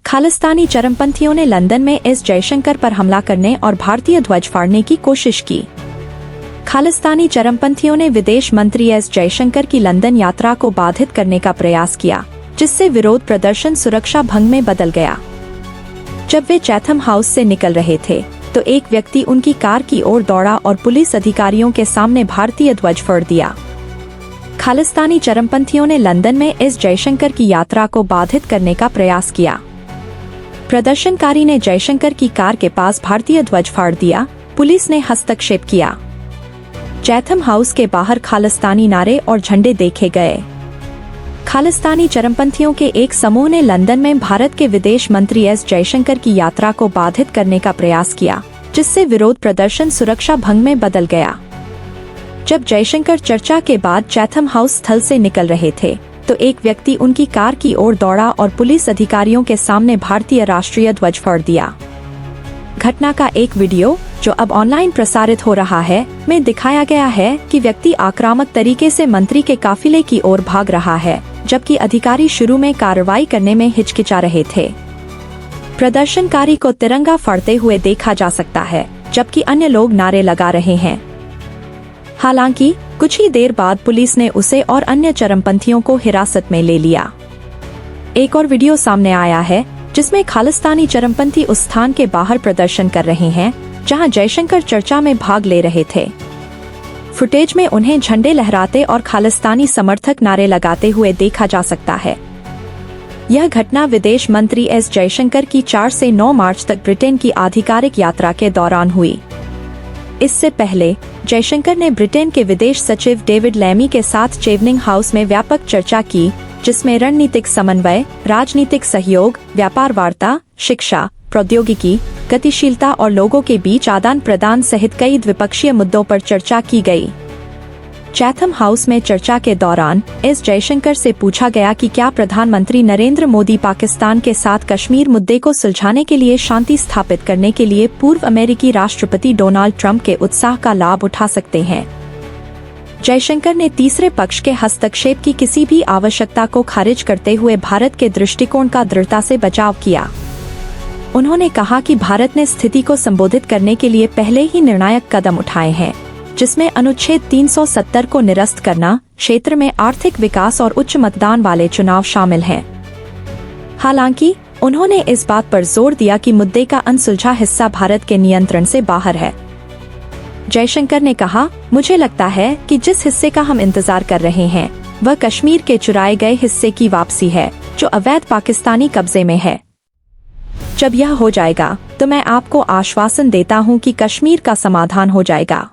खालिस्तानी चरमपंथियों ने लंदन में एस जयशंकर पर हमला करने और भारतीय ध्वज फाड़ने की कोशिश की। खालिस्तानी चरमपंथियों ने विदेश मंत्री एस जयशंकर की लंदन यात्रा को बाधित करने का प्रयास किया, जिससे विरोध प्रदर्शन सुरक्षा भंग में बदल गया। जब वे चैथम हाउस से निकल रहे थे तो एक व्यक्ति उनकी कार की ओर दौड़ा और पुलिस अधिकारियों के सामने भारतीय ध्वज फाड़ दिया। खालिस्तानी चरमपंथियों ने लंदन में एस जयशंकर की यात्रा को बाधित करने का प्रयास किया। प्रदर्शनकारी ने जयशंकर की कार के पास भारतीय ध्वज फाड़ दिया। पुलिस ने हस्तक्षेप किया। चैथम हाउस के बाहर खालिस्तानी नारे और झंडे देखे गए। खालिस्तानी चरमपंथियों के एक समूह ने लंदन में भारत के विदेश मंत्री एस जयशंकर की यात्रा को बाधित करने का प्रयास किया, जिससे विरोध प्रदर्शन सुरक्षा भंग में बदल गया। जब जयशंकर चर्चा के बाद चैथम हाउस स्थल से निकल रहे थे तो एक व्यक्ति उनकी कार की ओर दौड़ा और पुलिस अधिकारियों के सामने भारतीय राष्ट्रीय ध्वज फाड़ दिया। घटना का एक वीडियो, जो अब ऑनलाइन प्रसारित हो रहा है, में दिखाया गया है कि व्यक्ति आक्रामक तरीके से मंत्री के काफिले की ओर भाग रहा है, जबकि अधिकारी शुरू में कार्रवाई करने में हिचकिचा रहे थे। प्रदर्शनकारी को तिरंगा फाड़ते हुए देखा जा सकता है, जबकि अन्य लोग नारे लगा रहे हैं। हालांकि कुछ ही देर बाद पुलिस ने उसे और अन्य चरमपंथियों को हिरासत में ले लिया। एक और वीडियो सामने आया है जिसमें खालिस्तानी चरमपंथी उस स्थान के बाहर प्रदर्शन कर रहे हैं जहां जयशंकर चर्चा में भाग ले रहे थे। फुटेज में उन्हें झंडे लहराते और खालिस्तानी समर्थक नारे लगाते हुए देखा जा सकता है। यह घटना विदेश मंत्री एस जयशंकर की 4 से 9 मार्च तक ब्रिटेन की आधिकारिक यात्रा के दौरान हुई। इससे पहले जयशंकर ने ब्रिटेन के विदेश सचिव डेविड लैमी के साथ चेवनिंग हाउस में व्यापक चर्चा की, जिसमें रणनीतिक समन्वय, राजनीतिक सहयोग, व्यापार वार्ता, शिक्षा, प्रौद्योगिकी, गतिशीलता और लोगों के बीच आदान प्रदान सहित कई द्विपक्षीय मुद्दों पर चर्चा की गई। चैथम हाउस में चर्चा के दौरान एस जयशंकर से पूछा गया कि क्या प्रधानमंत्री नरेंद्र मोदी पाकिस्तान के साथ कश्मीर मुद्दे को सुलझाने के लिए शांति स्थापित करने के लिए पूर्व अमेरिकी राष्ट्रपति डोनाल्ड ट्रंप के उत्साह का लाभ उठा सकते हैं। जयशंकर ने तीसरे पक्ष के हस्तक्षेप की किसी भी आवश्यकता को खारिज करते हुए भारत के दृष्टिकोण का दृढ़ता से बचाव किया। उन्होंने कहा कि भारत ने स्थिति को संबोधित करने के लिए पहले ही निर्णायक कदम उठाए हैं, जिसमें अनुच्छेद 370 को निरस्त करना, क्षेत्र में आर्थिक विकास और उच्च मतदान वाले चुनाव शामिल हैं। हालांकि उन्होंने इस बात पर जोर दिया कि मुद्दे का अनसुलझा हिस्सा भारत के नियंत्रण से बाहर है। जयशंकर ने कहा, मुझे लगता है कि जिस हिस्से का हम इंतजार कर रहे हैं वह कश्मीर के चुराए गए हिस्से की वापसी है, जो अवैध पाकिस्तानी कब्जे में है। जब यह हो जाएगा तो मैं आपको आश्वासन देता हूं कि कश्मीर का समाधान हो जाएगा।